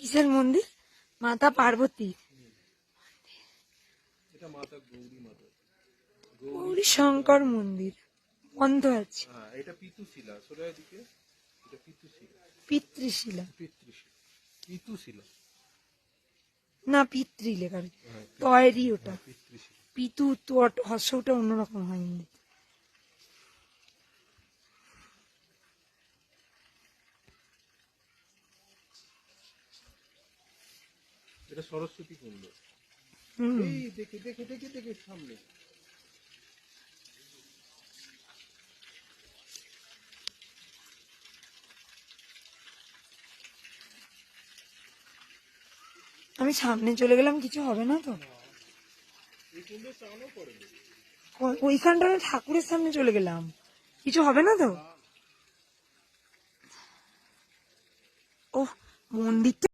কিসের মন্দির? মাতা পার্বতী। এটা মাতা গৌরী মাতা, গৌরী শঙ্কর মন্দির বন্ধ আছে। হ্যাঁ এটা পিতুশিলা, সোজা দিকে এটা পিতুশিলা, পিতৃশিলা পিতুশিলা না পিতৃ লেখা রয়েছে। হ্যাঁ তয়েরই ওটা পিতৃশিলা। পিতু তো হর্ষটা অন্যরকম হয় হিন্দিতে। এটা সরস্বতী কুণ্ড। হুম এই দেখে দেখে দেখে দেখে সামনে। আমি সামনে চলে গেলাম, কিছু হবে না তো? এই কুণ্ডে স্নানও করে। ওইখানটা আমি ঠাকুরের সামনে চলে গেলাম, কিছু হবে না তো? ও মন্দিরটা